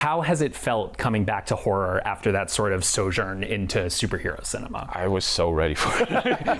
How has it felt coming back to horror after that sort of sojourn into superhero cinema? I was so ready for it.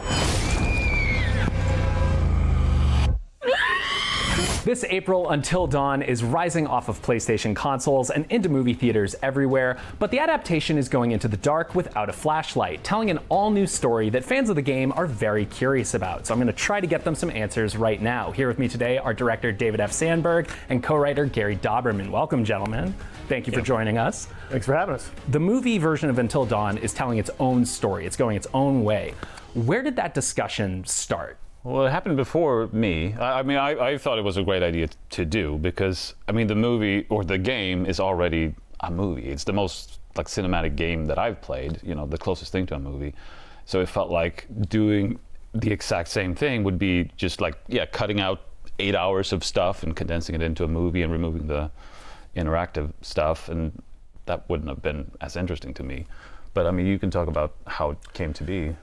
This April, Until Dawn is rising off of PlayStation consoles and into movie theaters everywhere, but the adaptation is going into the dark without a flashlight, telling an all-new story that fans of the game are very curious about. So I'm going to try to get them some answers right now. Here with me today are director David F. Sandberg and co-writer Gary Dauberman. Welcome, gentlemen. Thank you for joining us. Thanks for having us. The movie version of Until Dawn is telling its own story. It's going its own way. Where did that discussion start? Well, it happened before me. I thought it was a great idea to do because, the movie or the game is already a movie. It's the most cinematic game that I've played, the closest thing to a movie. So it felt like doing the exact same thing would be just cutting out 8 hours of stuff and condensing it into a movie and removing the interactive stuff, and that wouldn't have been as interesting to me. But you can talk about how it came to be.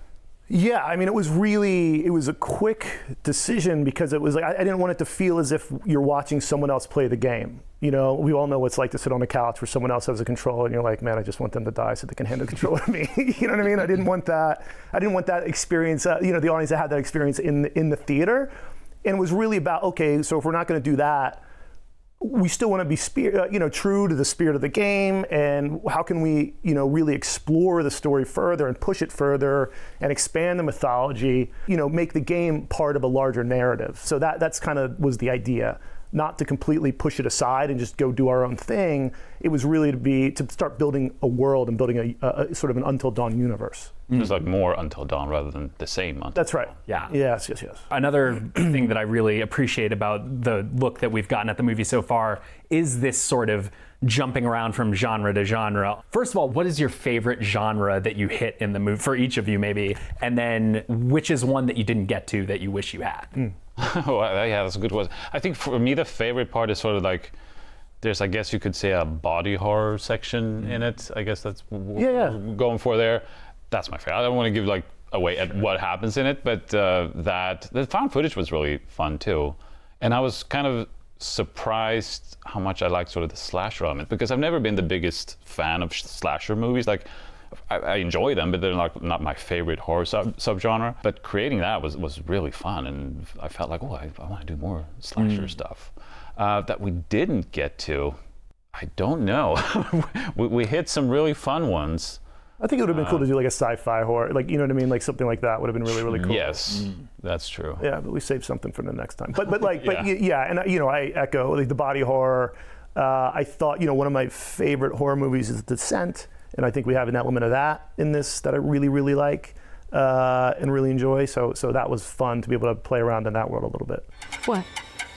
Yeah, it was a quick decision because it was I didn't want it to feel as if you're watching someone else play the game. We all know what it's like to sit on a couch where someone else has a controller and you're like, man, I just want them to die so they can hand the controller to me. You know what I mean? I didn't want that experience, the audience that had that experience in the theater. And it was really about, okay, so if we're not going to do that, we still want to be true to the spirit of the game, and how can we really explore the story further and push it further and expand the mythology, make the game part of a larger narrative. So that's kind of was the idea, not to completely push it aside and just go do our own thing. It was really to start building a world and building a sort of an Until Dawn universe. There's more Until Dawn rather than the same Until That's right. Dawn. Yeah. Yes. Another thing that I really appreciate about the look that we've gotten at the movie so far is this sort of jumping around from genre to genre. First of all, what is your favorite genre that you hit in the movie, for each of you maybe? And then which is one that you didn't get to that you wish you had? Yeah, that's a good one. I think for me the favorite part is sort of there's, I guess you could say, a body horror section in it. I guess that's what we're going for there. That's my favorite. I don't want to give away at what happens in it, but the found footage was really fun too. And I was kind of surprised how much I liked sort of the slasher element, because I've never been the biggest fan of slasher movies. I enjoy them, but they're not my favorite horror subgenre. But creating that was really fun, and I felt like, I want to do more slasher stuff. That we didn't get to, I don't know. we hit some really fun ones. I think it would have been cool to do a sci-fi horror, something like that would have been really, really cool. Yes, that's true. Yeah, but we saved something for the next time. But and I echo the body horror. I thought one of my favorite horror movies is Descent, and I think we have an element of that in this that I really, really like and really enjoy. So that was fun to be able to play around in that world a little bit. What?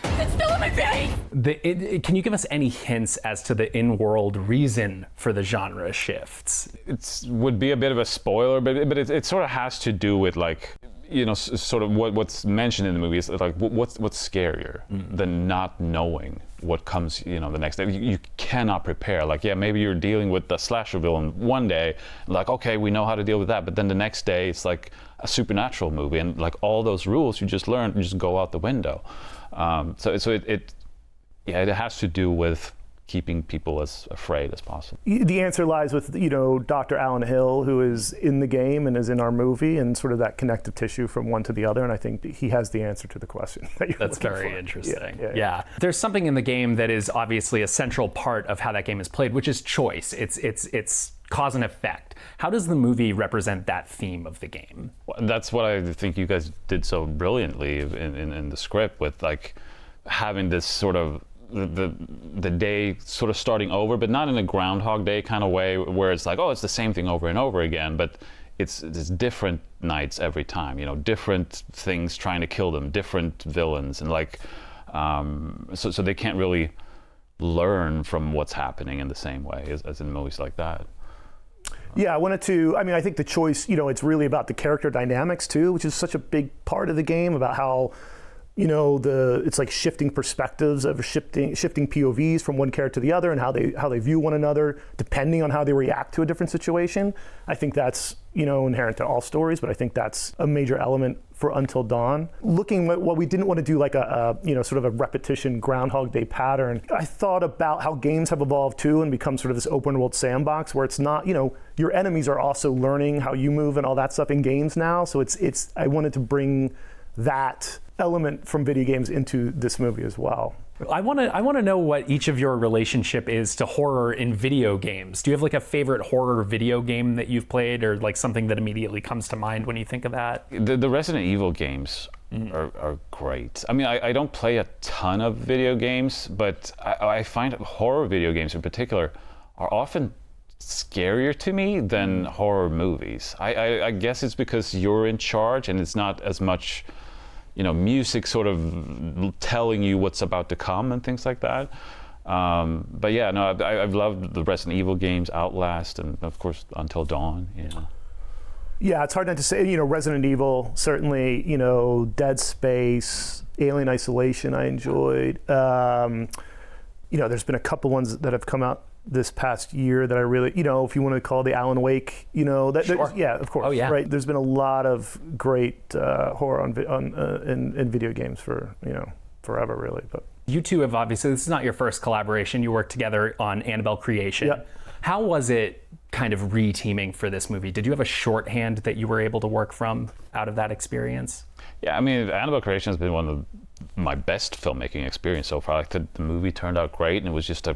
It's still in my face! Can you give us any hints as to the in-world reason for the genre shifts? It would be a bit of a spoiler, but it sort of has to do with sort of what's mentioned in the movie is what's scarier than not knowing what comes the next day. You cannot prepare. Maybe you're dealing with the slasher villain one day, okay, we know how to deal with that, but then the next day it's like a supernatural movie, and all those rules you just learned just go out the window. So it has to do with keeping people as afraid as possible. The answer lies with Dr. Alan Hill, who is in the game and is in our movie, and sort of that connective tissue from one to the other. And I think he has the answer to the question that you're That's looking very for. interesting. Yeah. There's something in the game that is obviously a central part of how that game is played, which is choice. It's cause and effect. How does the movie represent that theme of the game? Well, that's what I think you guys did so brilliantly in the script, with having this sort of the day sort of starting over, but not in a Groundhog Day kind of way where it's it's the same thing over and over again, but it's different nights every time, different things trying to kill them, different villains, and so they can't really learn from what's happening in the same way as in movies like that. Yeah, I wanted to, I think the choice, it's really about the character dynamics too, which is such a big part of the game, about how You know, it's like shifting perspectives of shifting POVs from one character to the other, and how they view one another depending on how they react to a different situation. I think that's, you know, inherent to all stories, but I think that's a major element for Until Dawn. Looking at what we didn't want to do, like a you know, sort of a repetition Groundhog Day pattern. I thought about how games have evolved too and become sort of this open world sandbox where it's not, you know, your enemies are also learning how you move and all that stuff in games now. So it's I wanted to bring that element from video games into this movie as well. I want to know what each of your relationship is to horror in video games. Do you have like a favorite horror video game that you've played, or like something that immediately comes to mind when you think of that? The Resident Evil games are great. I mean, I don't play a ton of video games, but I find horror video games in particular are often scarier to me than horror movies. I guess it's because you're in charge and it's not as much, you know, music sort of telling you what's about to come and things like that. But yeah, no, I've loved the Resident Evil games, Outlast, and of course Until Dawn. You know. Yeah, it's hard not to say. You know, Resident Evil, certainly. You know, Dead Space, Alien Isolation, I enjoyed. You know, there's been a couple ones that have come out this past year that I really, you know, if you want to call the Alan Wake, you know, that, sure. Yeah, of course, oh, yeah. Right. There's been a lot of great horror in video games for, you know, forever, really. But you two have obviously, this is not your first collaboration. You worked together on Annabelle Creation. Yep. How was it kind of re-teaming for this movie? Did you have a shorthand that you were able to work from out of that experience? Yeah, I mean, Annabelle Creation has been one of my best filmmaking experience so far. Like the movie turned out great, and it was just a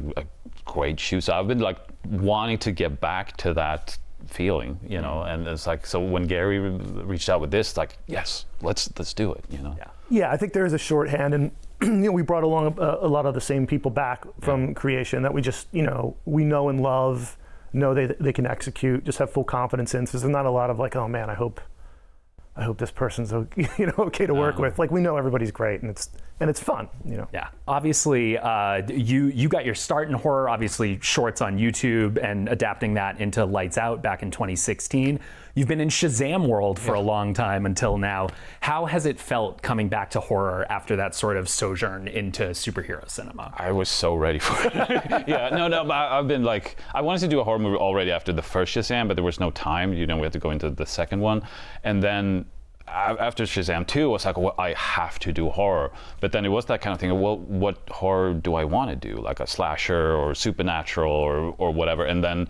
great shoot. So I've been like wanting to get back to that feeling, you know. And it's like, so when Gary reached out with this, it's like, yes, let's do it, you know. Yeah, I think there is a shorthand, and you know, we brought along a lot of the same people back from Creation that we just, you know, we know and love, know they can execute, just have full confidence in. So there's not a lot of like, oh man, I hope this person's, you know, okay to work with. Like, we know everybody's great, and it's fun, you know. Yeah, obviously, you got your start in horror, obviously shorts on YouTube and adapting that into Lights Out back in 2016. You've been in Shazam world for a long time until now. How has it felt coming back to horror after that sort of sojourn into superhero cinema? I was so ready for it. No, I've been like, I wanted to do a horror movie already after the first Shazam, but there was no time. You know, we had to go into the second one. And then after Shazam 2, I was like, well, I have to do horror. But then it was that kind of thing, well, what horror do I want to do? Like a slasher or supernatural or whatever. And then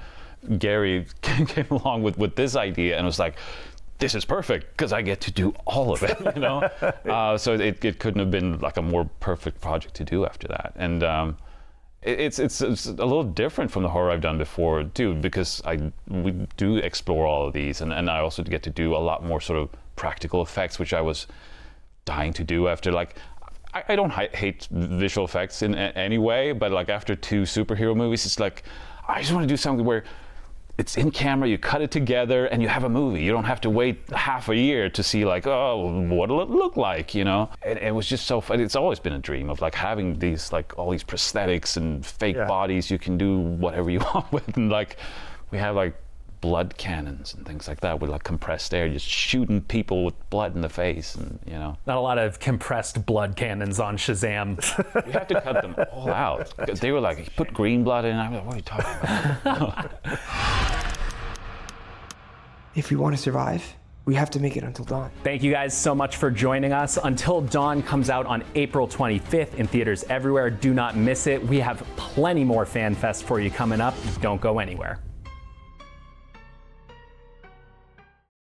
Gary came along with this idea and was like, this is perfect because I get to do all of it, you know? So it couldn't have been like a more perfect project to do after that. And it's a little different from the horror I've done before too, because we do explore all of these, and I also get to do a lot more sort of practical effects, which I was dying to do after, like, I don't hate visual effects in any way, but like after 2 superhero movies, it's like, I just want to do something where it's in camera, you cut it together, and you have a movie. You don't have to wait half a year to see like, oh, what'll it look like, you know? And it was just so fun. It's always been a dream of like having these, like all these prosthetics and fake bodies you can do whatever you want with. And like, we have like blood cannons and things like that with like compressed air, just shooting people with blood in the face, and you know. Not a lot of compressed blood cannons on Shazam. You have to cut them all out. They were like, put green blood in. I'm like, what are you talking about? If we want to survive, we have to make it Until Dawn. Thank you guys so much for joining us. Until Dawn comes out on April 25th in theaters everywhere. Do not miss it. We have plenty more FanFest for you coming up. Don't go anywhere.